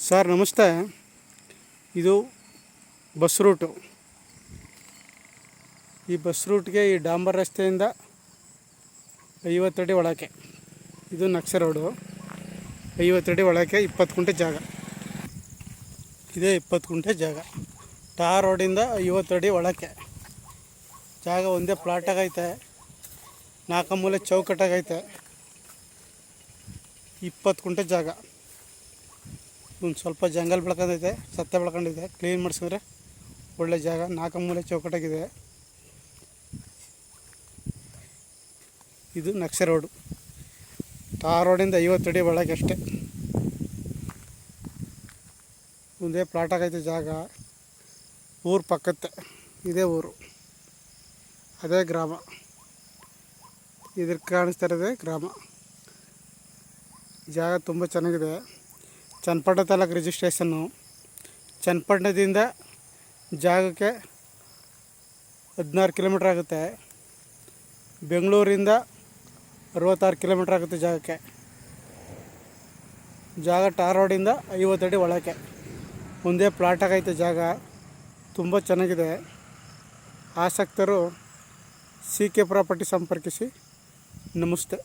Sir ನಮಸ್ತೆ. ಇದು bus route. ಈ ಬಸ್ ರೂಟ್ಗೆ ಈ ಡಾಂಬರ್ ರಸ್ತೆಯಿಂದ 50 ಅಡಿ ಒಳಕ್ಕೆ, ಇದು ನಕ್ಷೆ ರೋಡು. 50 ಅಡಿ ಒಳಕ್ಕೆ 20 ಗುಂಟೆ ಜಾಗ ಇದೆ. 20 ಗುಂಟೆ ಜಾಗ ಟಾರ್ ರೋಡಿಂದ 50 ಅಡಿ ಒಳಕ್ಕೆ ಜಾಗ. ಒಂದೇ ಪ್ಲಾಟಾಗೈತೆ, 4 ಮೂಲೆ ಚೌಕಟ್ಟಾಗೈತೆ. 20 ಗುಂಟೆ ಜಾಗ. ಒಂದು ಸ್ವಲ್ಪ ಜಂಗಲ್ ಬೆಳ್ಕೊಂಡೈತೆ, ಸತ್ತೆ ಬೆಳ್ಕೊಂಡಿದೆ. ಕ್ಲೀನ್ ಮಾಡಿಸಿದ್ರೆ ಒಳ್ಳೆ ಜಾಗ. 4 ಮೂಲೆ ಚೌಕಟ್ಟಾಗಿದೆ. ಇದು ನಕ್ಷೆ ರೋಡು. ಟಾರ್ ರೋಡಿಂದ 50 ಅಡಿ ಒಳಗೆ ಅಷ್ಟೇ. ಒಂದೇ ಪ್ಲಾಟಾಗೈತೆ ಜಾಗ. ಊರು ಪಕ್ಕತ್ತೆ, ಇದೇ ಊರು, ಅದೇ ಗ್ರಾಮ. ಇದ್ರ ಕಾಣಿಸ್ತಾ ಇರೋದೇ ಗ್ರಾಮ. ಜಾಗ ತುಂಬ ಚೆನ್ನಾಗಿದೆ. ಚನ್ನಪಟ್ಟಣ ತಾಲೂಕು ರಿಜಿಸ್ಟ್ರೇಷನ್ನು. ಚನ್ನಪಟ್ಟಣದಿಂದ ಜಾಗಕ್ಕೆ 16 ಕಿಲೋಮೀಟ್ರ್ ಆಗುತ್ತೆ. ಬೆಂಗಳೂರಿಂದ 66 ಕಿಲೋಮೀಟ್ರ್ ಆಗುತ್ತೆ ಜಾಗಕ್ಕೆ. ಜಾಗ ಟಾರ್ ರೋಡಿಂದ 50 ಅಡಿ ಒಳಕ್ಕೆ. ಒಂದೇ ಪ್ಲಾಟಾಗೈತೆ ಜಾಗ. ತುಂಬ ಚೆನ್ನಾಗಿದೆ. ಆಸಕ್ತರು CK ಪ್ರಾಪರ್ಟಿ ಸಂಪರ್ಕಿಸಿ. ನಮಸ್ತೆ.